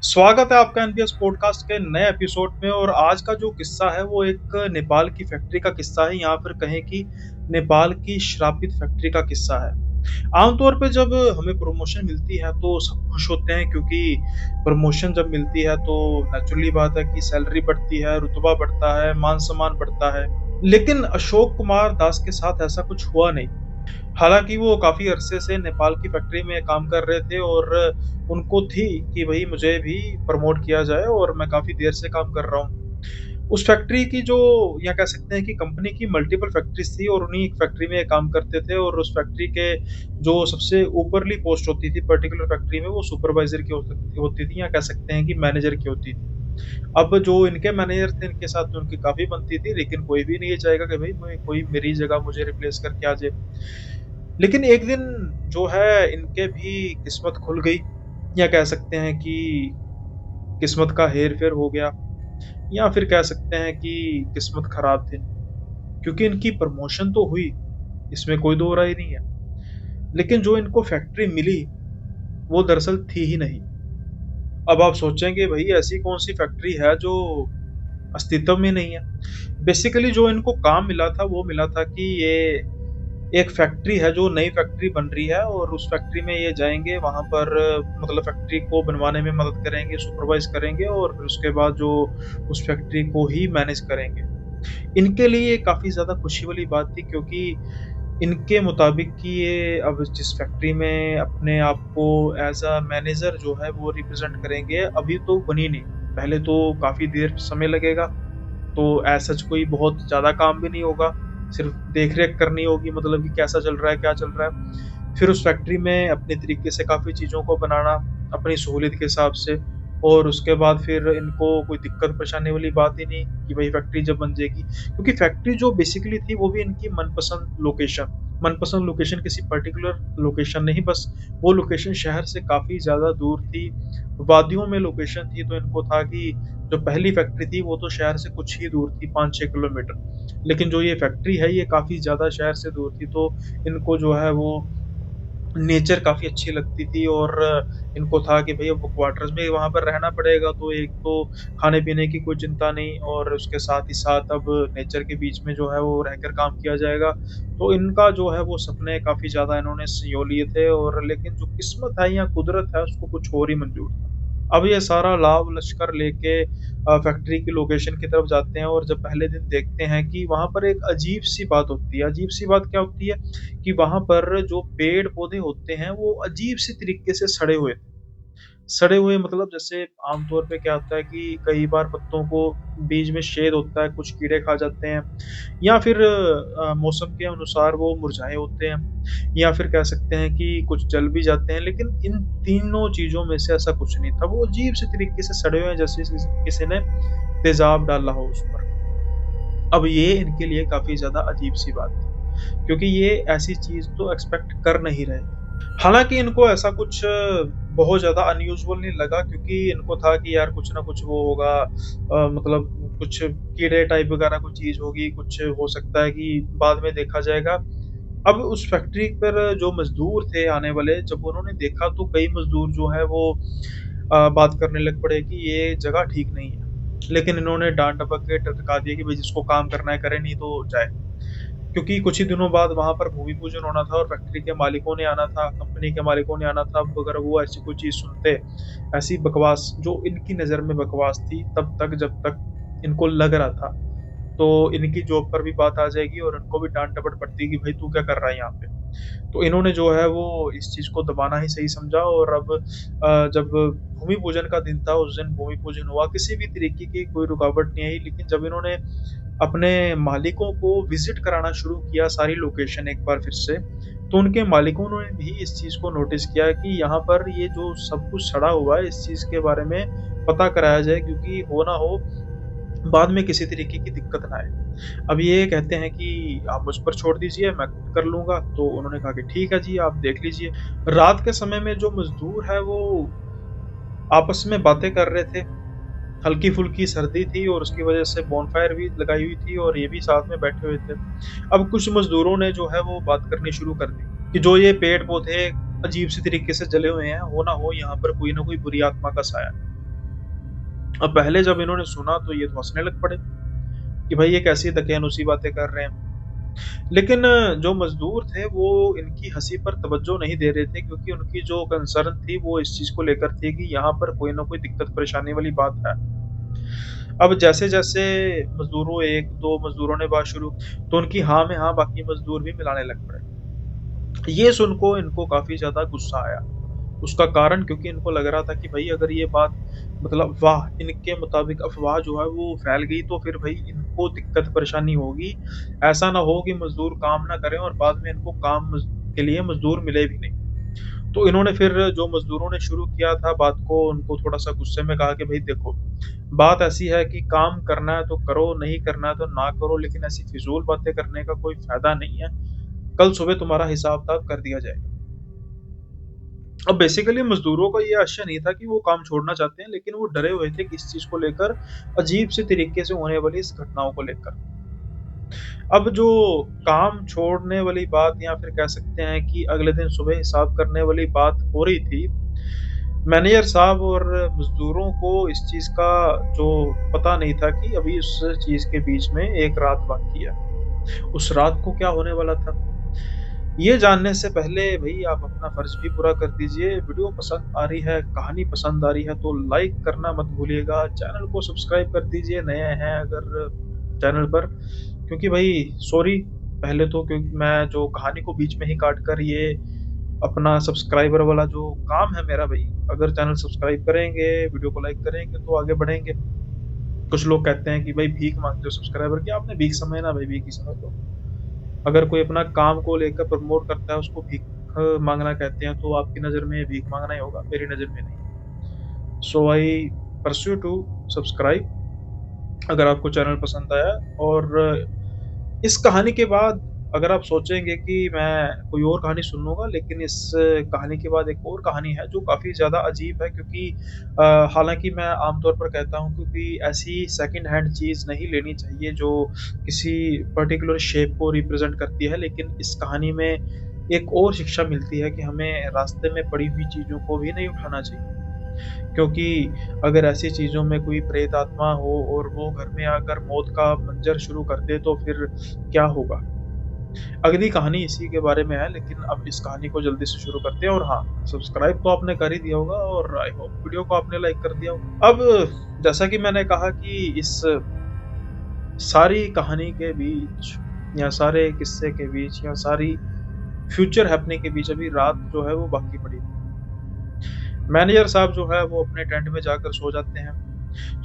स्वागत है आपका एनपीएस पॉडकास्ट के नए एपिसोड में। और आज का जो किस्सा है वो एक नेपाल की फैक्ट्री का किस्सा है, या फिर कहें कि नेपाल की श्रापित फैक्ट्री का किस्सा है। आमतौर पे जब हमें प्रमोशन मिलती है तो सब खुश होते हैं, क्योंकि प्रमोशन जब मिलती है तो नेचुरली बात है कि सैलरी बढ़ती है, रुतबा बढ़ता है, मान सम्मान बढ़ता है। लेकिन अशोक कुमार दास के साथ ऐसा कुछ हुआ नहीं। हालाँकि वो काफ़ी अरसे से नेपाल की फैक्ट्री में काम कर रहे थे और उनको थी कि भई मुझे भी प्रमोट किया जाए, और मैं काफ़ी देर से काम कर रहा हूँ। उस फैक्ट्री की जो, या कह सकते हैं कि कंपनी की मल्टीपल फैक्ट्रीज़ थी और उन्हीं एक फैक्ट्री में ये काम करते थे। और उस फैक्ट्री के जो सबसे ऊपरली पोस्ट होती थी पर्टिकुलर फैक्ट्री में, वो सुपरवाइज़र की होती थी, या कह सकते हैं कि मैनेजर की होती थी। अब जो इनके मैनेजर थे, इनके साथ तो उनकी काफ़ी बनती थी, लेकिन कोई भी नहीं ये चाहेगा कि भई मैं कोई मेरी जगह मुझे रिप्लेस करके आ जाए। लेकिन एक दिन जो है इनके भी किस्मत खुल गई, या कह सकते हैं कि किस्मत का हेर-फेर हो गया, या फिर कह सकते हैं कि किस्मत खराब थी। क्योंकि इनकी प्रमोशन तो हुई, इसमें कोई दो राय नहीं है। लेकिन जो इनको फैक्ट्री मिली, वो दरअसल थी ही नहीं। अब आप सोचेंगे भई ऐसी कौन-सी फैक्ट्री है जो अस्तित्व में नहीं है? बेसिकली जो इनको काम मिला था, वो मिला था कि ये एक फैक्ट्री है जो नई फैक्ट्री बन रही है, और उस फैक्ट्री में ये जाएँगे, वहाँ पर मतलब फैक्ट्री को बनवाने में मदद करेंगे, सुपरवाइज़ करेंगे, और फिर उसके बाद जो उस फैक्ट्री को ही मैनेज करेंगे। इनके लिए काफ़ी ज़्यादा खुशी वाली बात थी, क्योंकि इनके मुताबिक कि ये अब जिस फैक्ट्री में अपने आप को एज़ अ मैनेजर जो है वो रिप्रेज़ेंट करेंगे, अभी तो बनी नहीं। पहले तो काफ़ी देर समय लगेगा, तो एज़ सच कोई बहुत ज़्यादा काम भी नहीं होगा, सिर्फ़ देख-रेख करनी होगी, मतलब कि कैसा चल रहा है, क्या चल रहा है। फिर उस फैक्ट्री में अपने तरीके से काफ़ी चीज़ों को बनाना, अपनी सहूलियत के हिसाब से, और उसके बाद फिर इनको कोई दिक्कत परेशानी वाली बात ही नहीं कि भई फैक्ट्री जब बन जाएगी। क्योंकि फैक्ट्री जो बेसिकली थी वो भी इनकी मनपसंद लोकेशन किसी पर्टिकुलर लोकेशन नहीं, बस वो लोकेशन शहर से काफ़ी ज़्यादा दूर थी, वादियों में लोकेशन थी। तो इनको था कि जो पहली फैक्ट्री थी वो तो शहर से कुछ ही दूर थी, 5-6 किलोमीटर। लेकिन जो ये फैक्ट्री है ये काफ़ी ज़्यादा शहर से दूर थी, तो इनको जो है वो नेचर काफ़ी अच्छी लगती थी, और इनको था कि भई अब क्वार्टर्स में वहाँ पर रहना पड़ेगा, तो एक तो खाने-पीने की कोई चिंता नहीं, और उसके साथ ही साथ अब नेचर के बीच में जो है वो रहकर काम किया जाएगा। तो इनका जो है वो सपने काफ़ी ज़्यादा इन्होंने सँजो लिए थे, और लेकिन जो किस्मत है या कुदरत है उसको कुछ और ही मंज़ूर था। अब ये सारा लाव लश्कर लेके फैक्ट्री की लोकेशन की तरफ जाते हैं, और जब पहले दिन देखते हैं कि वहाँ पर एक अजीब-सी बात होती है। अजीब-सी बात क्या होती है कि वहाँ पर जो पेड़-पौधे होते हैं वो अजीब-सी तरीके से सड़े हुए थे। सड़े हुए मतलब जैसे आमतौर पे क्या होता है कि कई बार पत्तों को बीच में छेद होता है, कुछ कीड़े खा जाते हैं, या फिर मौसम के अनुसार वो मुरझाए होते हैं, या फिर कह सकते हैं कि कुछ जल भी जाते हैं। लेकिन इन तीनों चीज़ों में से ऐसा कुछ नहीं था। वो अजीब-से तरीके से सड़े हुए हैं, जैसे किसी ने तेज़ाब डाला हो उस पर। अब ये इनके लिए काफ़ी ज़्यादा अजीब-सी बात थी, क्योंकि ये ऐसी चीज़ तो एक्सपेक्ट कर नहीं रहे थे। हालाँकि इनको ऐसा कुछ बहुत ज़्यादा अनयूजुअल नहीं लगा, क्योंकि इनको था कि यार कुछ ना कुछ वो होगा, मतलब कुछ कीड़े टाइप वगैरह कुछ चीज़ होगी, कुछ हो सकता है कि बाद में देखा जाएगा। अब उस फैक्ट्री पर जो मज़दूर थे आने वाले, जब उन्होंने देखा तो कई मज़दूर जो है वो बात करने लग पड़े कि ये जगह ठीक नहीं है। लेकिन इन्होंने डाँट डपट के टरका दिया कि भई जिसको काम करना है करे, नहीं तो जाए। क्योंकि कुछ ही दिनों बाद वहाँ पर भूमि पूजन होना था, और फैक्ट्री के मालिकों ने आना था, कंपनी के मालिकों ने आना था। अब अगर वो ऐसी कोई चीज़ सुनते, ऐसी बकवास जो इनकी नज़र में बकवास थी, तब तक जब तक इनको लग रहा था, तो इनकी जॉब पर भी बात आ जाएगी, और इनको भी डाँट डपट पड़ती कि भाई तू क्या कर रहा है यहाँ पे? तो इन्होंने जो है वो इस चीज़ को दबाना ही सही समझा, और अब जब भूमि पूजन का दिन था, उस दिन भूमि पूजन हुआ, किसी भी तरीके की कोई रुकावट नहीं आई। लेकिन जब इन्होंने अपने मालिकों को विज़िट कराना शुरू किया सारी लोकेशन एक बार फिर से, तो उनके मालिकों ने भी इस चीज़ को नोटिस किया कि यहाँ पर ये जो सब कुछ सड़ा हुआ है, इस चीज़ के बारे में पता कराया जाए, क्योंकि हो ना हो बाद में किसी तरीके की दिक्कत ना आए। अब ये कहते हैं कि आप मुझ पर छोड़ दीजिए, मैं खुद कर लूँगा। तो उन्होंने कहा कि ठीक है जी, आप देख लीजिए। रात के समय में जो मज़दूर है वो आपस में बातें कर रहे थे। हल्की-फुल्की सर्दी थी, और उसकी वजह से बॉनफायर भी लगाई हुई थी, और ये भी साथ में बैठे हुए थे। अब कुछ मज़दूरों ने जो है वो बात करनी शुरू कर दी कि जो ये पेड़-पौधे अजीब-सी तरीके से जले हुए हैं, हो ना हो यहाँ पर कोई न कोई बुरी आत्मा का साया है। अब पहले जब इन्होंने सुना तो ये तो हँसने लग पड़े कि भाई ये कैसी दकियानूसी बातें कर रहे हैं। लेकिन जो मज़दूर थे वो इनकी हँसी पर तवज्जो नहीं दे रहे थे, क्योंकि उनकी जो कंसर्न थी वो इस चीज़ को लेकर थी कि यहाँ पर कोई न कोई दिक्कत परेशानी वाली बात है। अब जैसे-जैसे मज़दूरों 1-2 मज़दूरों ने बात शुरू, तो उनकी हाँ में हाँ बाकी मज़दूर भी मिलाने लग पड़े। ये सुन को इनको काफ़ी ज़्यादा गुस्सा आया। उसका कारण क्योंकि इनको लग रहा था कि भई अगर ये बात मतलब इनके मुताबिक अफ़वाह जो है वो फैल गई तो फिर भई इनको दिक्कत परेशानी होगी। ऐसा ना हो कि मज़दूर काम ना करें और बाद में इनको काम के लिए मज़दूर मिले भी नहीं। तो इन्होंने फिर जो मज़दूरों ने शुरू किया था बात को, उनको थोड़ा-सा गुस्से में कहा कि भई देखो, बात ऐसी है कि काम करना है तो करो, नहीं करना है तो ना करो, लेकिन ऐसी फ़िज़ूल बातें करने का कोई फ़ायदा नहीं है। कल सुबह तुम्हारा हिसाब-किताब कर दिया जाएगा। अब बेसिकली मज़दूरों का ये आशय नहीं था कि वो काम छोड़ना चाहते हैं, लेकिन वो डरे हुए थे कि इस चीज़ को लेकर, अजीब से तरीके से होने वाली इस घटनाओं को लेकर। अब जो काम छोड़ने वाली बात, या फिर कह सकते हैं कि अगले दिन सुबह हिसाब करने वाली बात हो रही थी, मैनेजर साहब और मज़दूरों को इस चीज़ का जो पता नहीं था कि अभी उस चीज़ के बीच में 1 रात बाकी है। उस रात को क्या होने वाला था? ये जानने से पहले भई आप अपना फ़र्ज़ भी पूरा कर दीजिए। वीडियो पसंद आ रही है, कहानी पसंद आ रही है तो लाइक करना मत भूलिएगा। चैनल को सब्सक्राइब कर दीजिए नए हैं अगर चैनल पर। क्योंकि भई सॉरी, पहले तो क्योंकि मैं जो कहानी को बीच में ही काट कर ये अपना सब्सक्राइबर वाला जो काम है मेरा भई, अगर चैनल सब्सक्राइब करेंगे, वीडियो को लाइक करेंगे तो आगे बढ़ेंगे। कुछ लोग कहते हैं कि भई भीख माँगते हो सब्सक्राइबर की, आपने भीख समझना भई, भीख ही समझ लो। अगर कोई अपना काम को लेकर प्रमोट करता है, उसको भीख माँगना कहते हैं, तो आपकी नज़र में भीख माँगना ही होगा, मेरी नज़र में नहीं। सो आई पर्स्यू टू सब्सक्राइब अगर आपको चैनल पसंद आया। और इस कहानी के बाद अगर आप सोचेंगे कि मैं कोई और कहानी सुन लूँगा, लेकिन इस कहानी के बाद एक और कहानी है जो काफ़ी ज़्यादा अजीब है, क्योंकि हालाँकि मैं आमतौर पर कहता हूँ क्योंकि ऐसी सेकंड हैंड चीज़ नहीं लेनी चाहिए जो किसी पर्टिकुलर शेप को रिप्रेज़ेंट करती है, लेकिन इस कहानी में एक और शिक्षा मिलती है कि हमें रास्ते में पड़ी हुई चीज़ों को भी नहीं उठाना चाहिए। क्योंकि अगर ऐसी चीज़ों में कोई प्रेत आत्मा हो और वो घर में आकर मौत का मंज़र शुरू कर दे तो फिर क्या होगा? अगली कहानी इसी के बारे में है, लेकिन अब इस कहानी को जल्दी से शुरू करते हैं। और हाँ, सब्सक्राइब तो आपने कर ही दिया होगा और आई होप वीडियो को आपने लाइक कर दिया होगा। अब जैसा कि मैंने कहा कि इस सारी कहानी के बीच, या सारे किस्से के बीच, या सारी फ्यूचर हैपनिंग के बीच अभी रात जो है वो बाकी पड़ी थी। मैनेजर साहब जो है वो अपने टेंट में जाकर सो जाते हैं।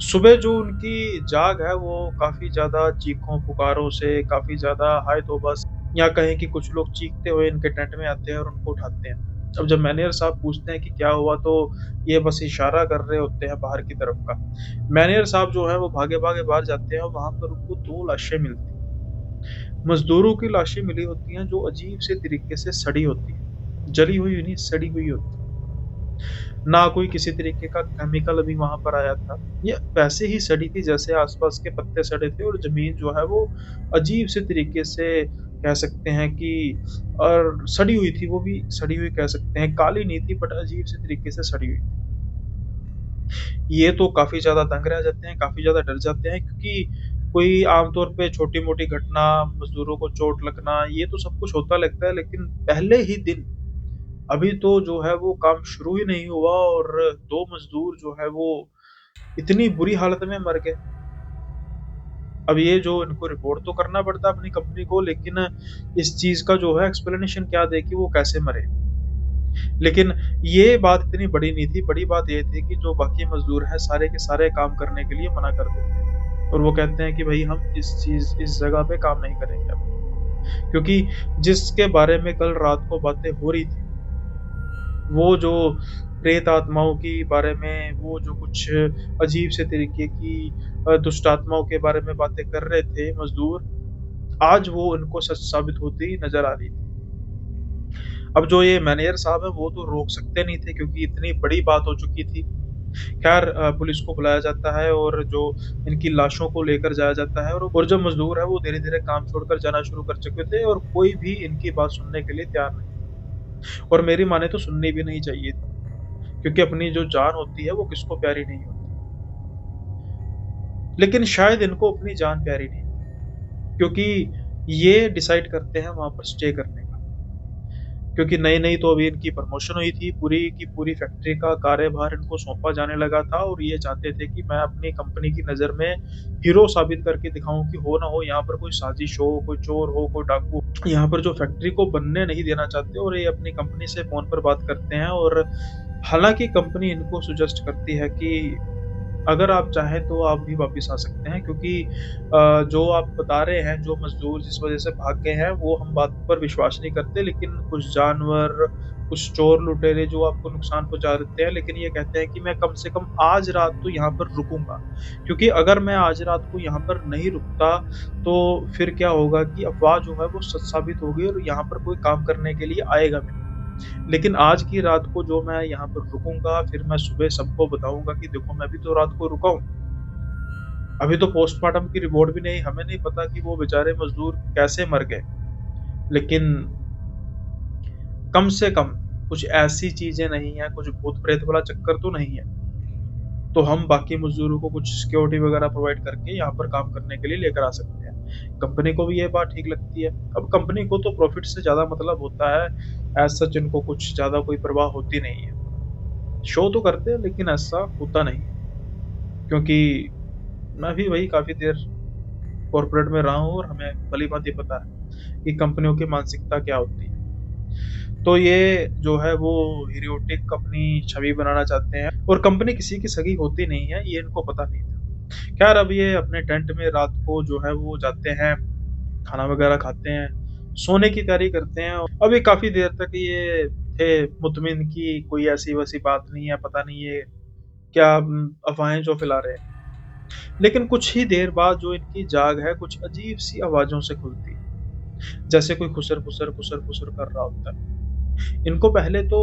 सुबह जो उनकी जाग है वो काफ़ी ज़्यादा चीखों-पुकारों से, काफ़ी ज़्यादा हाय तौबा से, या कहें कि कुछ लोग चीखते हुए इनके टेंट में आते हैं और उनको उठाते हैं। अब जब मैनेजर साहब पूछते हैं कि क्या हुआ, तो ये बस इशारा कर रहे होते हैं बाहर की तरफ का। मैनेजर साहब जो है वो भागे-भागे बाहर जाते हैं और वहाँ पर उनको 2 लाशें मिलती हैं। मज़दूरों की लाशें मिली होती हैं जो अजीब से तरीके से सड़ी होती हैं। जली हुई नहीं, सड़ी हुई होती है। ना कोई किसी तरीके का केमिकल अभी वहाँ पर आया था। ये वैसे ही सड़ी थी जैसे आस-पास के पत्ते सड़े थे, और ज़मीन जो है वो अजीब से तरीके से कह सकते हैं कि और सड़ी हुई थी, वो भी सड़ी हुई कह सकते हैं, काली नहीं थी बट अजीब से तरीके से सड़ी हुई। ये तो काफ़ी ज़्यादा दंग रह जाते हैं, काफ़ी ज़्यादा डर जाते हैं, क्योंकि कोई आमतौर पे छोटी-मोटी घटना, मज़दूरों को चोट लगना, ये तो सब कुछ होता लगता है, लेकिन पहले ही दिन अभी तो जो है वो काम शुरू ही नहीं हुआ और 2 मज़दूर जो है वो इतनी बुरी हालत में मर गए। अब ये जो इनको रिपोर्ट तो करना पड़ता है अपनी कंपनी को, लेकिन इस चीज़ का जो है एक्सप्लेनेशन क्या दें कि वो कैसे मरे? लेकिन ये बात इतनी बड़ी नहीं थी, बड़ी बात ये थी कि जो बाकी मज़दूर हैं सारे के सारे काम करने के लिए मना कर देते हैं। और वो कहते हैं कि भई हम इस जगह पे काम नहीं करेंगे अब। क्योंकि जिसके बारे में कल रात को बातें हो रही थी, वो जो प्रेत आत्माओं के बारे में, वो जो कुछ अजीब से तरीके की दुष्ट आत्माओं के बारे में बातें कर रहे थे मज़दूर, आज वो उनको सच साबित होती नज़र आ रही थी। अब जो ये मैनेजर साहब हैं, वो तो रोक सकते नहीं थे क्योंकि इतनी बड़ी बात हो चुकी थी। खैर पुलिस को बुलाया जाता है और जो इनकी लाशों को लेकर जाया जाता है, और जो मज़दूर हैं, वो धीरे-धीरे काम छोड़कर जाना शुरू कर चुके थे और कोई भी इनकी बात सुनने के लिए तैयार नहीं। और मेरी माने तो सुननी भी नहीं चाहिए थी, क्योंकि अपनी जो जान होती है वो किसको प्यारी नहीं होती। लेकिन शायद इनको अपनी जान प्यारी नहीं, क्योंकि ये डिसाइड करते हैं वहाँ पर स्टे करने का। क्योंकि नई-नई तो अभी इनकी प्रमोशन हुई थी, पूरी की पूरी फैक्ट्री का कार्यभार इनको सौंपा जाने लगा था और ये चाहते थे कि मैं अपनी कंपनी की नज़र में हीरो साबित करके दिखाऊँ कि हो ना हो यहाँ पर कोई साजिश हो, कोई चोर हो, कोई डाकू यहाँ पर जो फैक्ट्री को बनने नहीं देना चाहते और ये अपनी कंपनी से फ़ोन पर बात करते हैं। और हालाँकि कंपनी इनको सजेस्ट करती है कि अगर आप चाहें तो आप भी वापस आ सकते हैं, क्योंकि जो आप बता रहे हैं, जो मज़दूर जिस वज़ह से भाग गए हैं, वो हम बात पर विश्वास नहीं करते, लेकिन कुछ जानवर, कुछ चोर लुटेरे जो आपको नुकसान पहुँचा देते हैं, लेकिन ये कहते हैं कि मैं कम से कम आज रात तो यहाँ पर रुकूँगा। क्योंकि अगर मैं आज रात को यहाँ पर नहीं रुकता, तो फिर क्या होगा कि अफ़वाह जो है वो सच साबित होगी और यहाँ पर कोई काम करने के लिए आएगा भी नहीं। लेकिन आज की रात को जो मैं यहाँ पर रुकूँगा, फिर मैं सुबह सबको बताऊँगा कि देखो मैं भी तो रात को रुका हूँ। अभी तो पोस्टमार्टम की रिपोर्ट भी नहीं, हमें नहीं पता कि वो बेचारे मज़दूर कैसे मर गए। लेकिन कम से कम कुछ ऐसी चीज़ें नहीं हैं, कुछ भूत-प्रेत वाला चक्कर तो नहीं है। तो हम बाकी मज़दूरों को कुछ सिक्योरिटी वग़ैरह प्रोवाइड करके यहाँ पर काम करने के लिए लेकर आ सकते हैं। कंपनी को भी ये बात ठीक लगती है। अब कंपनी को तो प्रॉफ़िट से ज़्यादा मतलब होता है, एज़ सच इनको कुछ ज़्यादा कोई परवाह होती नहीं है। शो तो करते हैं लेकिन ऐसा होता नहीं है, क्योंकि मैं भी वही काफ़ी देर कॉर्पोरेट में रहा हूँ और हमें भली-भाँति पता है कि कंपनियों की मानसिकता क्या होती है। तो ये जो है वो हीरोइक अपनी छवि बनाना चाहते हैं और कंपनी किसी की सगी होती नहीं है, ये इनको पता नहीं था। खैर अब ये अपने टेंट में रात को जो है वो जाते हैं, खाना वगैरह खाते हैं, सोने की तैयारी करते हैं। अभी काफ़ी देर तक ये थे मुतमिन कि कोई ऐसी-वैसी बात नहीं है, पता नहीं ये क्या अफ़वाहें जो फैला रहे हैं। लेकिन कुछ ही देर बाद जो इनकी जाग है कुछ अजीब-सी आवाज़ों से खुलती है। जैसे कोई खुसर-फुसर, खुसर-फुसर कर रहा होता है। इनको पहले तो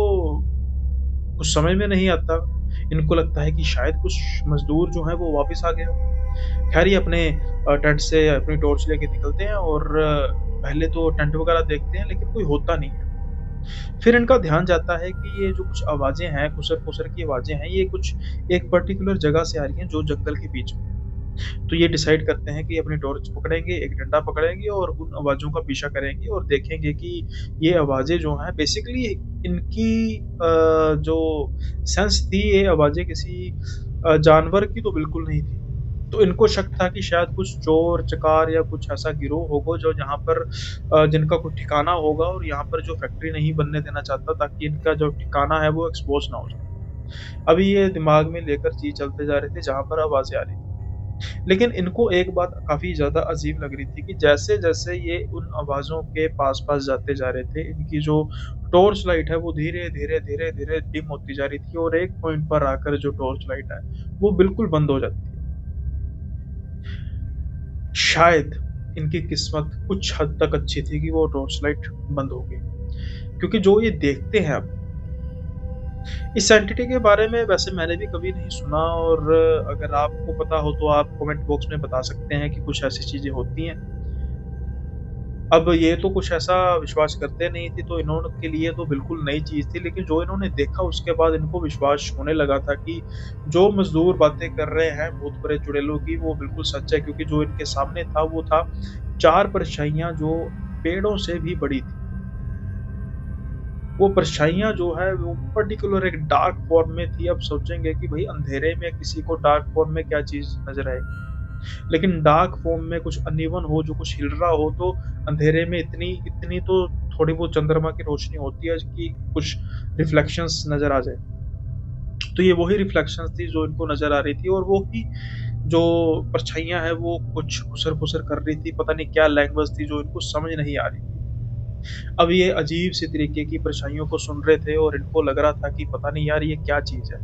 कुछ समझ में नहीं आता। इनको लगता है कि शायद कुछ मज़दूर जो हैं वो वापस आ गए हों। ख़ैर ये अपने टेंट से अपनी टॉर्च लेके निकलते हैं और पहले तो टेंट वग़ैरह देखते हैं, लेकिन कोई होता नहीं है। फिर इनका ध्यान जाता है कि ये जो कुछ आवाज़ें हैं, खुसर-फुसर की आवाज़ें हैं, ये कुछ एक पर्टिकुलर जगह से आ रही हैं जो जंगल के बीच में है। तो ये डिसाइड करते हैं कि अपनी टॉर्च पकड़ेंगे, एक डंडा पकड़ेंगे और उन आवाज़ों का पीछा करेंगे और देखेंगे कि ये आवाज़ें जो हैं बेसिकली इनकी जो सेंस थी, ये आवाज़ें किसी जानवर की तो बिल्कुल नहीं थी। तो इनको शक था कि शायद कुछ चोर, चकार या कुछ ऐसा गिरोह होगा जो यहाँ पर जिनका कोई ठिकाना होगा और यहाँ पर जो फैक्ट्री नहीं बनने देना चाहता, ताकि इनका जो ठिकाना है वो एक्सपोज़ ना हो जाए। अभी ये दिमाग में लेकर चीज़ चलते जा रहे थे जहाँ पर आवाज़ें आ रही थी। लेकिन इनको एक बात काफ़ी ज़्यादा अजीब लग रही थी कि जैसे-जैसे ये उन आवाज़ों के पास-पास जाते जा रहे थे, इनकी जो टॉर्च लाइट है वो धीरे-धीरे, धीरे-धीरे डिम होती जा रही थी और एक पॉइंट पर आकर जो टॉर्च लाइट है, वो बिल्कुल बंद हो जाती है। शायद इनकी किस्मत कुछ हद तक अच्छी थी कि वो टॉर्च लाइट बंद हो गई। क्योंकि जो ये देखते हैं अब, इस एंटिटी के बारे में वैसे मैंने भी कभी नहीं सुना और अगर आपको पता हो तो आप कमेंट बॉक्स में बता सकते हैं कि कुछ ऐसी चीज़ें होती हैं। अब ये तो कुछ ऐसा विश्वास करते नहीं थे, तो इन्होंने के लिए तो बिल्कुल नई चीज़ थी, लेकिन जो इन्होंने देखा उसके बाद इनको विश्वास होने लगा था कि जो मज़दूर बातें कर रहे हैं भूत-प्रेत चुड़ैलों की, वो बिल्कुल सच है, क्योंकि जो इनके सामने था वो था 4 परछाइयाँ जो पेड़ों से भी बड़ी थी। वो परछाइयाँ जो है वो पर्टिकुलर एक डार्क फॉर्म में थी। अब सोचेंगे कि भई अंधेरे में किसी को डार्क फॉर्म में क्या चीज़ नज़र आएगी। लेकिन डार्क फॉर्म में कुछ अनइवन हो, जो कुछ हिल रहा हो, तो अंधेरे में इतनी इतनी तो थोड़ी बहुत चंद्रमा की रोशनी होती है कि कुछ रिफ्लेक्शंस नज़र आ जाए। तो ये वही रिफ्लेक्शंस थी जो इनको नज़र आ रही थी और वो ही जो परछाइयाँ हैं वो कुछ खुसर-फुसर कर रही थी। पता नहीं क्या लैंग्वेज थी जो इनको समझ नहीं आ रही थी। अब ये अजीब-सी तरीके की परछाइयों को सुन रहे थे और इनको लग रहा था कि पता नहीं यार ये क्या चीज़ है।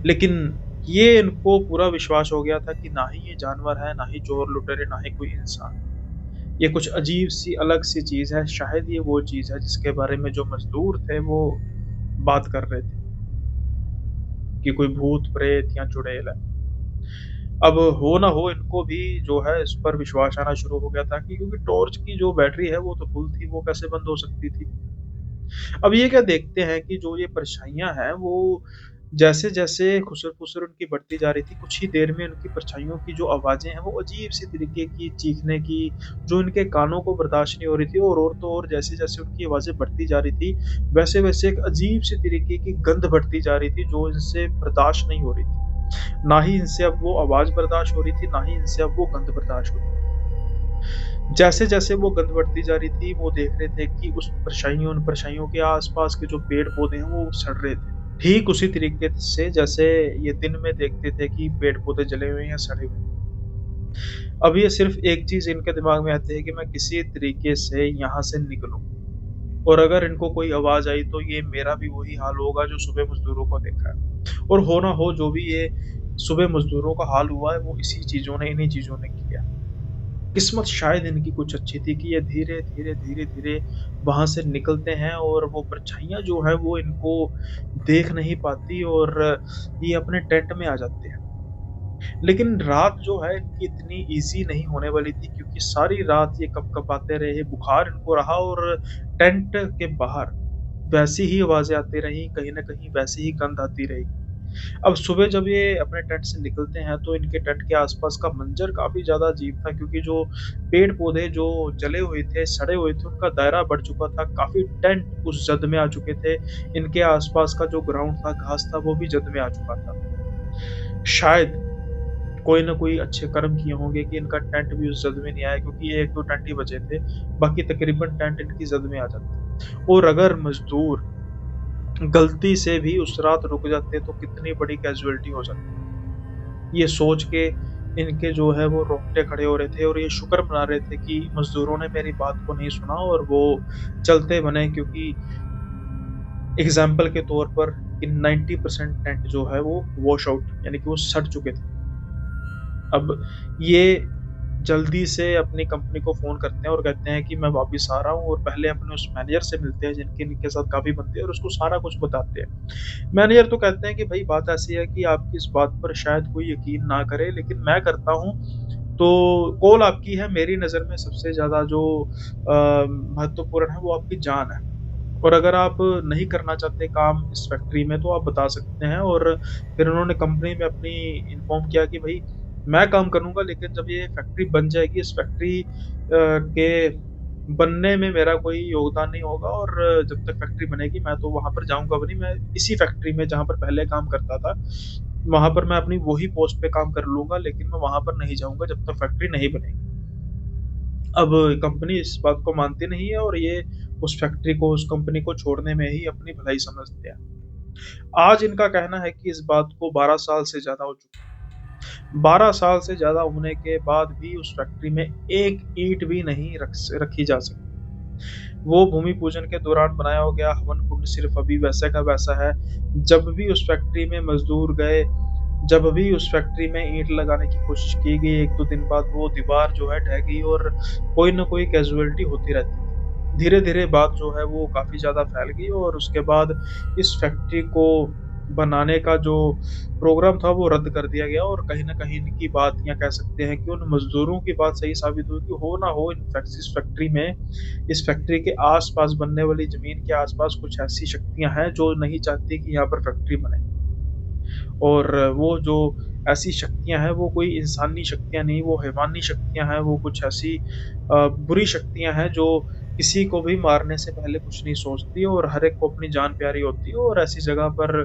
लेकिन ये इनको पूरा विश्वास हो गया था कि ना ही ये जानवर है, ना ही चोर-लुटेरे, ना ही कोई इंसान। ये कुछ अजीब-सी, अलग-सी चीज़ है। शायद ये वो चीज़ है जिसके बारे में जो मज़दूर थे वो बात कर रहे थे कि कोई भूत-प्रेत या चुड़ैल है। अब हो ना हो इनको भी जो है इस पर विश्वास आना शुरू हो गया था कि क्योंकि टॉर्च की जो बैटरी है वो तो फुल थी, वो कैसे बंद हो सकती थी। अब ये क्या देखते हैं कि जो ये परछाइयाँ हैं वो जैसे-जैसे खुसर-फुसर उनकी बढ़ती जा रही थी, कुछ ही देर में उनकी परछाइयों की जो आवाज़ें हैं, वो अजीब-सी तरीके की चीखने की, जो इनके कानों को बर्दाश्त नहीं हो रही थी और तो और जैसे-जैसे उनकी आवाज़ें बढ़ती जा रही थी, वैसे-वैसे एक अजीब-सी तरीके की गंध बढ़ती जा रही थी, जो इनसे बर्दाश्त नहीं हो रही थी। ना ही इनसे अब वो आवाज़ बर्दाश्त हो रही थी, ना ही इनसे अब वो गंध बर्दाश्त हो रही थी। जैसे-जैसे वो गंध बढ़ती जा रही थी, वो देख रहे थे कि उन परछाइयों के आस-पास के जो पेड़-पौधे हैं, वो सड़ रहे थे। ठीक उसी तरीके से जैसे ये दिन में देखते थे कि पेड़-पौधे जले हुए हैं या सड़े हुए हैं। अब ये सिर्फ़ एक चीज़ इनके दिमाग में आती है कि मैं किसी तरीके से यहाँ से निकलूँ और अगर इनको कोई आवाज़ आई तो ये मेरा भी वही हाल होगा जो सुबह मज़दूरों को देखा है। और हो ना हो जो भी ये सुबह मज़दूरों का हाल हुआ है वो इन्हीं चीज़ों ने किया। किस्मत शायद इनकी कुछ अच्छी थी कि ये धीरे-धीरे, धीरे-धीरे वहाँ से निकलते हैं और वो परछाइयाँ जो है वो इनको देख नहीं पाती और ये अपने टेंट में आ जाते हैं। लेकिन रात जो है इनकी इतनी ईज़ी नहीं होने वाली थी क्योंकि सारी रात ये कँप-कँपाते रहे, बुखार इनको रहा और टेंट के बाहर वैसी ही आवाज़ें आती रहीं, कहीं न कहीं वैसी ही गंध आती रही। अब सुबह जब ये अपने टेंट से निकलते हैं तो इनके टेंट के आसपास का मंजर काफ़ी ज़्यादा अजीब था क्योंकि जो पेड़-पौधे जो जले हुए थे, सड़े हुए थे, उनका दायरा बढ़ चुका था। काफ़ी टेंट उस जद में आ चुके थे। इनके आसपास का जो ग्राउंड था, घास था, वो भी जद में आ चुका था। शायद कोई न कोई अच्छे कर्म किए होंगे कि इनका टेंट भी उस जद में नहीं आया क्योंकि ये 1-2 टेंट ही बचे थे। बाकी तकरीबन टेंट इनकी जद में आ जाते। और अगर मज़दूर गलती से भी उस रात रुक जाते तो कितनी बड़ी कैज़ुअल्टी हो जाती। ये सोच के इनके जो है वो रोंगटे खड़े हो रहे थे और ये शुक्र मना रहे थे कि मज़दूरों ने मेरी बात को नहीं सुना और वो चलते बने क्योंकि एग्ज़ाम्पल के तौर पर कि 90% टेंट जो है वो वॉश आउट यानी कि वो सड़ चुके थे। अब ये जल्दी से अपनी कंपनी को फ़ोन करते हैं और कहते हैं कि मैं वापस आ रहा हूँ और पहले अपने उस मैनेजर से मिलते हैं जिनकी इनके साथ काफ़ी बनती है और उसको सारा कुछ बताते हैं। मैनेजर तो कहते हैं कि भई बात ऐसी है कि आपकी इस बात पर शायद कोई यकीन ना करे लेकिन मैं करता हूँ, तो कॉल आपकी है मेरी नज़र में सबसे ज़्यादा जो महत्वपूर्ण है वो आपकी जान है। और अगर आप नहीं करना चाहते काम इस फैक्ट्री में तो आप बता सकते हैं और फिर उन्होंने कंपनी में अपनी इन्फॉर्म किया कि भई मैं काम करूँगा लेकिन जब ये फैक्ट्री बन जाएगी इस फैक्ट्री के बनने में मेरा कोई योगदान नहीं होगा और जब तक फैक्ट्री बनेगी मैं तो वहाँ पर जाऊँगा भी नहीं, मैं इसी फैक्ट्री में जहाँ पर पहले काम करता था, वहाँ पर मैं अपनी वही पोस्ट पे काम कर लूँगा लेकिन मैं वहाँ पर नहीं जाऊँगा जब तक फैक्ट्री नहीं बनेगी। अब कंपनी इस बात को मानती नहीं है और ये उस फैक्ट्री को, उस कंपनी को छोड़ने में ही अपनी भलाई समझते हैं। आज इनका कहना है कि इस बात को 12 साल से ज़्यादा हो चुका है। 12 साल से ज़्यादा होने के बाद भी उस फैक्ट्री में एक ईंट भी नहीं रखी जा सकती। वो भूमि पूजन के दौरान बनाया हो गया हवन कुंड सिर्फ़ अभी वैसे का वैसा है। जब भी उस फैक्ट्री में मज़दूर गए, जब भी उस फैक्ट्री में ईंट लगाने की कोशिश की गई, 1-2 दिन बाद वो दीवार जो है ढह गई और कोई न कोई कैज़ुअल्टी होती रहती थी। धीरे-धीरे बात जो है वो काफ़ी ज़्यादा फैल गई और उसके बाद इस फैक्ट्री को बनाने का जो प्रोग्राम था वो रद्द कर दिया गया और कहीं न कहीं इनकी बात या कह सकते हैं कि उन मज़दूरों की बात सही साबित हुई कि हो ना हो इस फैक्ट्री में, इस फैक्ट्री के आस-पास बनने वाली ज़मीन के आस-पास कुछ ऐसी शक्तियाँ हैं जो नहीं चाहती कि यहाँ पर फैक्ट्री बने। और वो जो ऐसी शक्तियाँ हैं, वो कोई इंसानी शक्तियाँ नहीं, वो हैवानी शक्तियाँ हैं, वो कुछ ऐसी बुरी शक्तियाँ हैं जो किसी को भी मारने से पहले कुछ नहीं सोचती और हर एक को अपनी जान प्यारी होती है और ऐसी जगह पर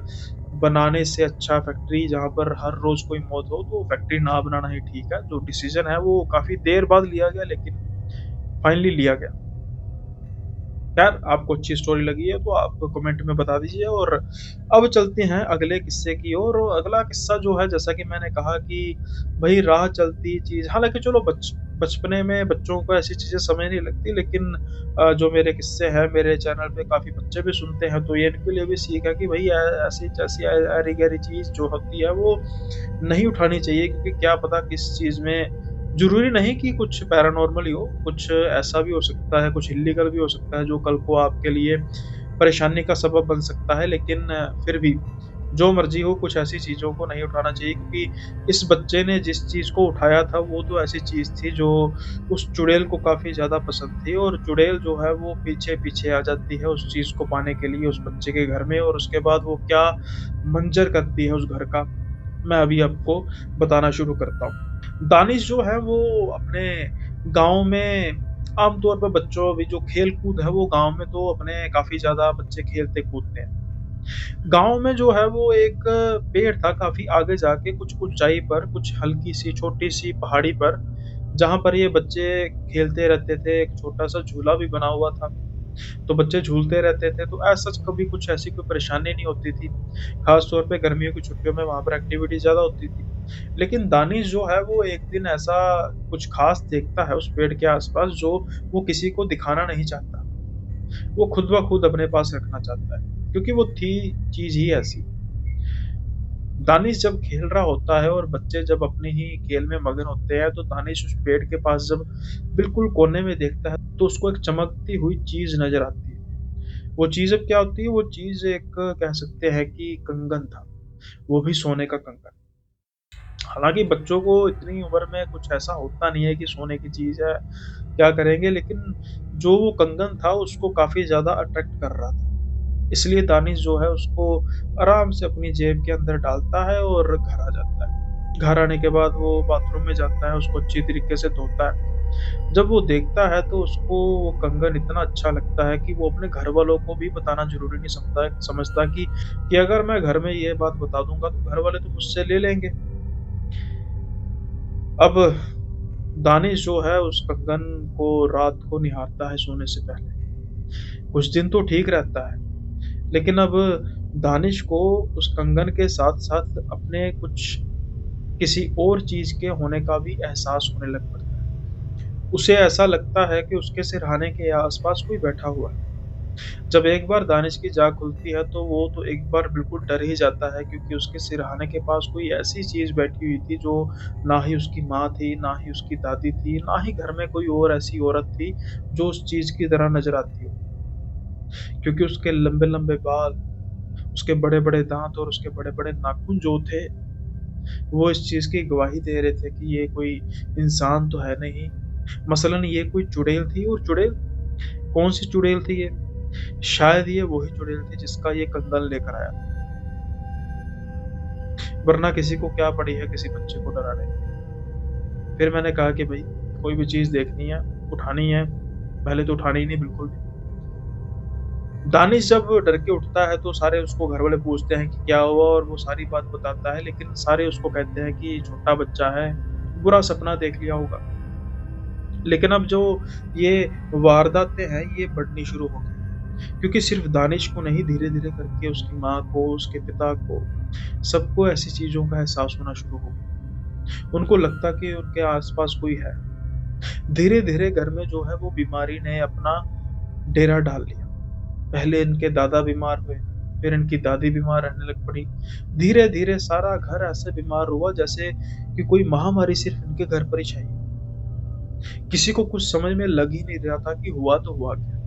बनाने से अच्छा फैक्ट्री जहाँ पर हर रोज़ कोई मौत हो, तो फैक्ट्री ना बनाना ही ठीक है। जो डिसीज़न है वो काफ़ी देर बाद लिया गया लेकिन फाइनली लिया गया। यार आपको अच्छी स्टोरी लगी है तो आप कमेंट में बता दीजिए और अब चलते हैं अगले किस्से की ओर और अगला किस्सा जो है जैसा कि मैंने कहा कि भई राह चलती चीज़ हालाँकि चलो बचपने में बच्चों को ऐसी चीज़ें समझ नहीं लगती लेकिन जो मेरे किस्से हैं मेरे चैनल पे काफ़ी बच्चे भी सुनते हैं तो ये इनके लिए भी सीख है कि भई ऐसी ऐरी-गैरी चीज़ जो होती है वो नहीं उठानी चाहिए क्योंकि क्या पता किस चीज़ में ज़रूरी नहीं कि कुछ पैरानॉर्मल ही हो, कुछ ऐसा भी हो सकता है, कुछ इल्लीगल भी हो सकता है जो कल को आपके लिए परेशानी का सबब बन सकता है। लेकिन फिर भी जो मर्ज़ी हो, कुछ ऐसी चीज़ों को नहीं उठाना चाहिए क्योंकि इस बच्चे ने जिस चीज़ को उठाया था वो तो ऐसी चीज़ थी जो उस चुड़ैल को काफ़ी ज़्यादा पसंद थी और चुड़ैल जो है वो पीछे-पीछे आ जाती है उस चीज़ को पाने के लिए उस बच्चे के घर में और उसके बाद वो क्या मंज़र करती है उस घर का, मैं अभी आपको बताना शुरू करता हूँ। दानिश जो है वो अपने गाँव में आम तौर पे बच्चों अभी जो खेल-कूद है वो गाँव में तो अपने काफ़ी ज़्यादा बच्चे खेलते-कूदते हैं। गाँव में जो है वो एक पेड़ था काफ़ी आगे जाके कुछ ऊँचाई पर, कुछ हल्की-सी छोटी-सी पहाड़ी पर, जहाँ पर ये बच्चे खेलते रहते थे, एक छोटा-सा झूला भी बना हुआ था। तो बच्चे झूलते रहते थे, तो एज़ सच कभी कुछ ऐसी कोई परेशानी नहीं होती थी। ख़ास तौर पे गर्मियों की छुट्टियों में वहाँ पर एक्टिविटी ज़्यादा होती थी। लेकिन दानिश जो है वो एक दिन ऐसा कुछ ख़ास देखता है उस पेड़ के आस-पास जो वो किसी को दिखाना नहीं चाहता। वो खुद ब खुद अपने पास रखना चाहता है, क्योंकि वो थी चीज़ ही ऐसी। दानिश जब खेल रहा होता है और बच्चे जब अपने ही खेल में मगन होते हैं, तो दानिश उस पेड़ के पास जब बिल्कुल कोने में देखता है, तो उसको एक चमकती हुई चीज़ नज़र आती है। वो चीज़ अब क्या होती है, वो चीज़ एक कह सकते हैं कि कंगन था, वो भी सोने का कंगन। हालाँकि बच्चों को इतनी उम्र में कुछ ऐसा होता नहीं है कि सोने की चीज़ है, क्या करेंगे? लेकिन जो वो कंगन था, उसको काफ़ी ज़्यादा अट्रैक्ट कर रहा था। इसलिए दानिश जो है उसको आराम से अपनी जेब के अंदर डालता है और घर आ जाता है। घर आने के बाद वो बाथरूम में जाता है, उसको अच्छी तरीके से धोता है। जब वो देखता है तो उसको वो कंगन इतना अच्छा लगता है कि वो अपने घरवालों को भी बताना ज़रूरी नहीं समझता कि अगर मैं घर में ये बात बता दूँगा तो घरवाले तो मुझसे ले लेंगे। अब दानिश जो है उस कंगन को रात को निहारता है सोने से पहले। कुछ दिन तो ठीक रहता है, लेकिन अब दानिश को उस कंगन के साथ-साथ अपने कुछ किसी और चीज़ के होने का भी एहसास होने लग पड़ता है। उसे ऐसा लगता है कि उसके सिरहाने के आस-पास कोई बैठा हुआ है। जब एक बार दानिश की जाँख खुलती है तो वो तो एक बार बिल्कुल डर ही जाता है क्योंकि उसके सिरहाने के पास कोई ऐसी चीज़ बैठी हुई थी जो ना ही उसकी माँ थी, ना ही उसकी दादी थी, ना ही घर में कोई और ऐसी औरत थी जो उस चीज़ की तरह नज़र आती हो। क्योंकि उसके लंबे-लंबे बाल, उसके बड़े-बड़े दाँत और उसके बड़े-बड़े नाखून जो थे, वो इस चीज़ की गवाही दे रहे थे कि ये कोई इंसान तो है नहीं। मसलन ये कोई चुड़ैल थी और चुड़ैल कौन-सी चुड़ैल थी ये? शायद ये वही चुड़ैल थी जिसका ये कंगन लेकर आया था, वरना किसी को क्या पड़ी है किसी बच्चे को डराने की। फिर मैंने कहा कि भई कोई भी चीज़ देखनी है, उठानी है, पहले तो उठानी ही नहीं बिल्कुल भी। दानिश जब डर के उठता है तो सारे उसको घरवाले पूछते हैं कि क्या हुआ और वो सारी बात बताता है, लेकिन सारे उसको कहते हैं कि छोटा बच्चा है, बुरा सपना देख लिया होगा। लेकिन अब जो ये वारदातें हैं ये बढ़नी शुरू हो गई, क्योंकि सिर्फ़ दानिश को नहीं धीरे-धीरे करके उसकी माँ को, उसके पिता को, सबको ऐसी चीज़ों का एहसास होना शुरू हो गया। उनको लगता कि उनके आस-पास कोई है। धीरे-धीरे घर में जो है वो बीमारी ने अपना डेरा डाल लिया। पहले इनके दादा बीमार हुए, फिर इनकी दादी बीमार रहने लग पड़ी। धीरे-धीरे सारा घर ऐसे बीमार हुआ जैसे कि कोई महामारी सिर्फ़ इनके घर पर ही छाई। किसी को कुछ समझ में लग ही नहीं रहा था कि हुआ तो हुआ क्या?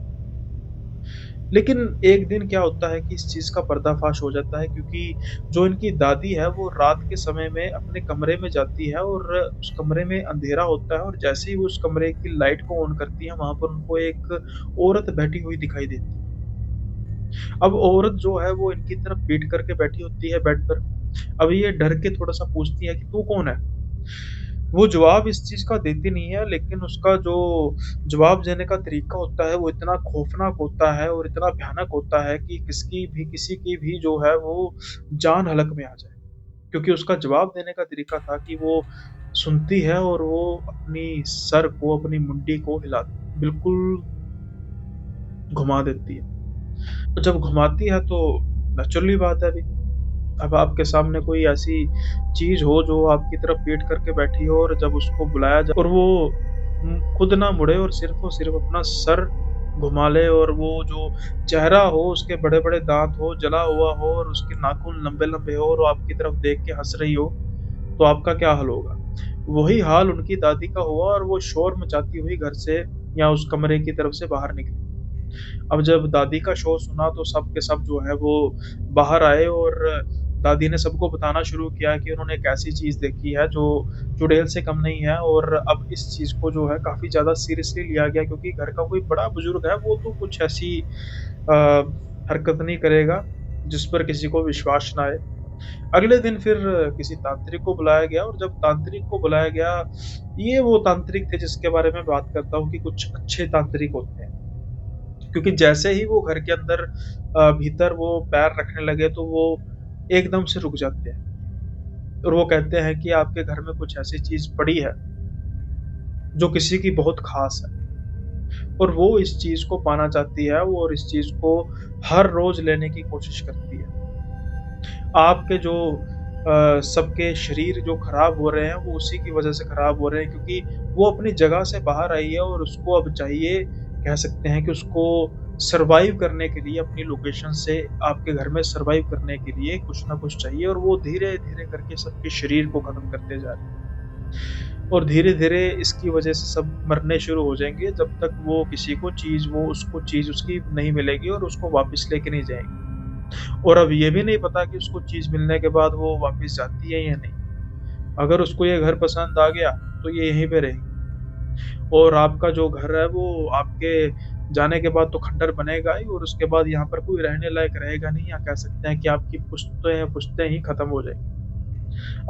लेकिन एक दिन क्या होता है कि इस चीज़ का पर्दाफ़ाश हो जाता है क्योंकि जो इनकी दादी है वो रात के समय में अपने कमरे में जाती है और उस कमरे में अंधेरा होता है और जैसे ही वो उस कमरे की लाइट को ऑन करती है, वहाँ पर उनको एक औरत बैठी हुई दिखाई देती है। अब औरत जो है वो इनकी तरफ पीठ करके बैठी होती है बेड पर। अब ये डर के थोड़ा-सा पूछती है कि तू कौन है? वो जवाब इस चीज़ का देती नहीं है, लेकिन उसका जो जवाब देने का तरीका होता है, वो इतना खौफ़नाक होता है और इतना भयानक होता है कि किसी की भी जो है वो जान हलक में आ जाए। क्योंकि उसका जवाब देने का तरीका था कि वो सुनती है और वो अपनी सर को, अपनी मुंडी को बिल्कुल घुमा देती है। तो जब घुमाती है तो नेचुरली बात है अभी, अब आपके सामने कोई ऐसी चीज़ हो जो आपकी तरफ पीठ करके बैठी हो और जब उसको बुलाया जाए और वो खुद ना मुड़े और सिर्फ़ और सिर्फ़ अपना सर घुमा ले और वो जो चेहरा हो उसके बड़े-बड़े दाँत हो, जला हुआ हो और उसके नाखून लंबे-लंबे हो और वो आपकी तरफ देख के हँस रही हो, तो आपका क्या हाल होगा? वही हाल उनकी दादी का हुआ और वो शोर मचाती हुई घर से या उस कमरे की तरफ से बाहर निकली। अब जब दादी का शोर सुना तो सब के सब जो है वो बाहर आए और दादी ने सबको बताना शुरू किया कि उन्होंने एक ऐसी चीज़ देखी है जो चुड़ैल से कम नहीं है, और अब इस चीज़ को जो है काफ़ी ज़्यादा सीरियसली लिया गया, क्योंकि घर का कोई बड़ा बुजुर्ग है, वो तो कुछ ऐसी हरकत नहीं करेगा जिस पर किसी को विश्वास ना आए। अगले दिन फिर किसी तांत्रिक को बुलाया गया, और जब तांत्रिक को बुलाया गया, ये वो तांत्रिक थे जिसके बारे में बात करता हूँ कि कुछ अच्छे तांत्रिक होते हैं। क्योंकि जैसे ही वो घर के अंदर भीतर वो पैर रखने लगे तो वो एकदम से रुक जाते हैं, और वो कहते हैं कि आपके घर में कुछ ऐसी चीज़ पड़ी है जो किसी की बहुत ख़ास है, और वो इस चीज़ को पाना चाहती है, वो और इस चीज़ को हर रोज़ लेने की कोशिश करती है। आपके जो सबके शरीर जो खराब हो रहे हैं, वो उसी की वजह से खराब हो रहे हैं, क्योंकि वो अपनी जगह से बाहर आई है, और उसको अब चाहिए, कह सकते हैं कि उसको सर्वाइव करने के लिए, अपनी लोकेशन से आपके घर में सर्वाइव करने के लिए कुछ ना कुछ चाहिए, और वो धीरे-धीरे करके सबके शरीर को खत्म करते जा रहे हैं। और धीरे-धीरे इसकी वजह से सब मरने शुरू हो जाएँगे, जब तक वो किसी को चीज़, वो उसको चीज़ उसकी नहीं मिलेगी और उसको वापस लेके नहीं जाएँगे। और अब ये भी नहीं पता कि उसको चीज़ मिलने के बाद वो वापस जाती है या नहीं। अगर उसको ये घर पसंद आ गया, तो ये यहीं पे रहेगी, और आपका जो घर है वो आपके जाने के बाद तो खंडर बनेगा ही, और उसके बाद यहाँ पर कोई रहने लायक रहेगा नहीं, या कह सकते हैं कि आपकी पुश्तें ही खत्म हो जाएँगी।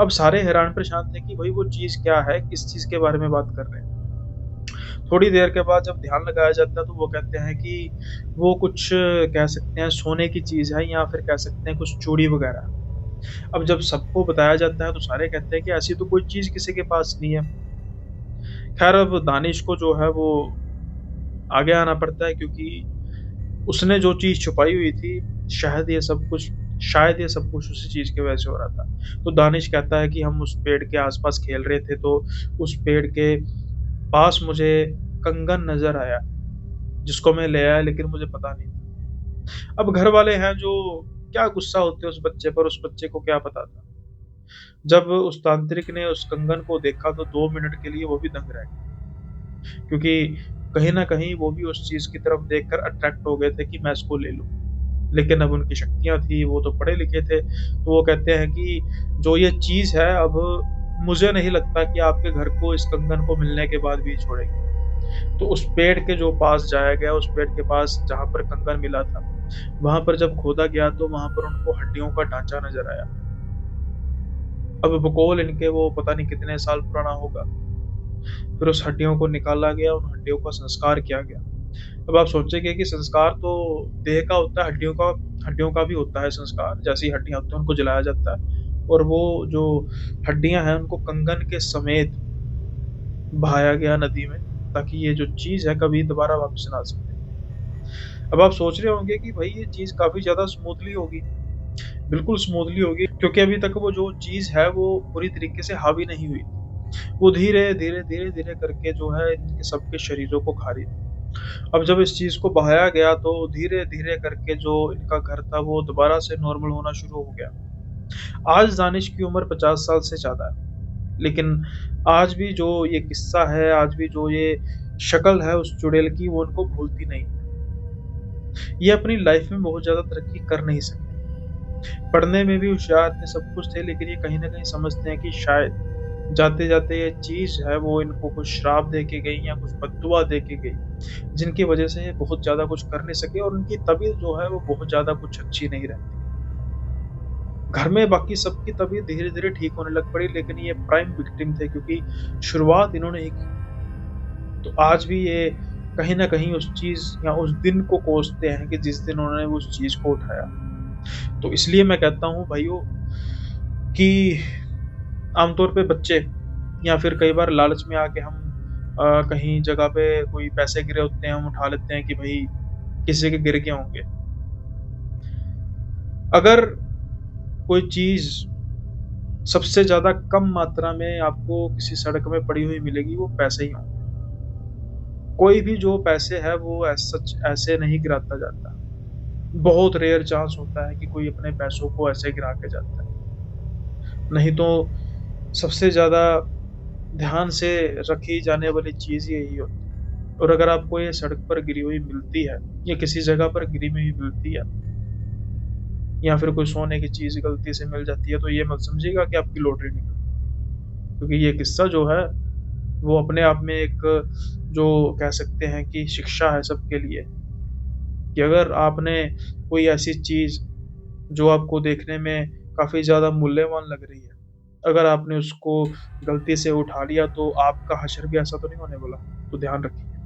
अब सारे हैरान परेशान थे कि भाई वो चीज़ क्या है? किस चीज़ के बारे में बात कर रहे हैं? थोड़ी देर के बाद जब ध्यान लगाया जाता है, तो वो कहते हैं कि वो कुछ, कह सकते हैं, सोने की चीज़ है, या फिर कह सकते हैं कुछ चूड़ी वग़ैरह। अब जब सबको बताया जाता है, तो सारे कहते हैं कि ऐसी तो कोई चीज़ किसी के पास नहीं है। ख़ैर, अब दानिश को जो है वो आगे आना पड़ता है, क्योंकि उसने जो चीज़ छुपाई हुई थी, शायद ये सब कुछ उसी चीज़ की वजह से हो रहा था। तो दानिश कहता है कि हम उस पेड़ के आस-पास खेल रहे थे, तो उस पेड़ के पास मुझे कंगन नज़र आया, जिसको मैं ले आया, लेकिन मुझे पता नहीं था। अब घर वाले हैं जो क्या गुस्सा होते हैं उस बच्चे पर, उस बच्चे को क्या पता था। जब उस तांत्रिक ने उस कंगन को देखा, तो 2 मिनट के लिए वो भी दंग रह गया, क्योंकि कहीं न कहीं वो भी उस चीज़ की तरफ देखकर अट्रैक्ट हो गए थे कि मैं इसको ले लूँ। लेकिन अब उनकी शक्तियाँ थी, वो तो पढ़े लिखे थे, तो वो कहते हैं कि जो ये चीज़ है, अब मुझे नहीं लगता कि आपके घर को इस कंगन को मिलने के बाद भी छोड़ेगी। तो उस पेड़ के जो पास जाया गया, उस पेड़ के पास जहाँ पर कंगन मिला था, वहाँ पर जब खोदा गया, तो वहाँ पर उनको हड्डियों का ढाँचा नज़र आया। अब बकौल इनके वो पता नहीं कितने साल पुराना होगा। फिर उस हड्डियों को निकाला गया, उन हड्डियों का संस्कार किया गया। अब आप सोचेंगे कि संस्कार तो देह का होता है, हड्डियों का भी होता है संस्कार। जैसी हड्डियाँ होती हैं, उनको जलाया जाता है, और वो जो हड्डियाँ हैं, उनको कंगन के समेत बहाया गया नदी में, ताकि ये जो चीज़ है कभी दोबारा वापस ना आ सके। अब आप सोच रहे होंगे कि भाई ये चीज़ काफ़ी ज़्यादा स्मूथली होगी। बिल्कुल स्मूथली होगी, क्योंकि अभी तक वो जो चीज़ है वो पूरी तरीके से हावी नहीं हुई। वो धीरे-धीरे करके जो है इनके सबके शरीरों को खा रही थी। अब जब इस चीज़ को बहाया गया, तो धीरे-धीरे करके जो इनका घर था वो दोबारा से नॉर्मल होना शुरू हो गया। आज दानिश की उम्र 50 साल से ज़्यादा है, लेकिन आज भी जो ये किस्सा है, आज भी जो ये शक्ल है उस चुड़ैल की, वो उनको भूलती नहीं। ये अपनी लाइफ़ में बहुत ज़्यादा तरक्की कर नहीं सके। पढ़ने में भी होशियार थे, सब कुछ थे, लेकिन ये कहीं न कहीं समझते हैं कि शायद जाते-जाते ये चीज़ है वो इनको कुछ श्राप दे के गई, या कुछ बद्दुआ दे के गई, जिनकी वज़ह से ये बहुत ज़्यादा कुछ कर नहीं सके, और उनकी तबीयत जो है वो बहुत ज़्यादा कुछ अच्छी नहीं रहती। घर में बाकी सबकी तबीयत धीरे-धीरे ठीक होने लग पड़ी, लेकिन ये प्राइम विक्टिम थे, क्योंकि शुरुआत इन्होंने ही की। तो आज भी ये कहीं न कहीं उस चीज़ या उस दिन को कोसते हैं कि जिस दिन उन्होंने उस चीज़ को उठाया। तो इसलिए मैं कहता हूँ भाइयों कि आमतौर पे बच्चे, या फिर कई बार लालच में आके हम कहीं जगह पे कोई पैसे गिरे होते हैं, हम उठा लेते हैं कि भाई किसी के गिर गए होंगे। अगर कोई चीज़ सबसे ज़्यादा कम मात्रा में आपको किसी सड़क में पड़ी हुई मिलेगी, वो पैसे ही होंगे। कोई भी जो पैसे है वो एज़ सच ऐसे नहीं गिराता जाता। बहुत रेयर चांस होता है कि कोई अपने पैसों को ऐसे गिरा के जाता है। नहीं तो सबसे ज़्यादा ध्यान से रखी जाने वाली चीज़ यही होती है। और अगर आपको ये सड़क पर गिरी हुई मिलती है, या किसी जगह पर गिरी हुई मिलती है, या फिर कोई सोने की चीज़ गलती से मिल जाती है, तो ये मत समझिएगा कि आपकी लॉटरी निकल गई। क्योंकि ये किस्सा जो है, वो अपने आप में एक जो कह सकते हैं कि शिक्षा है सबके लिए, कि अगर आपने कोई ऐसी चीज़ जो आपको देखने में काफ़ी ज़्यादा मूल्यवान लग रही है, अगर आपने उसको गलती से उठा लिया तो आपका हश्र भी ऐसा तो नहीं होने वाला। तो ध्यान रखिए।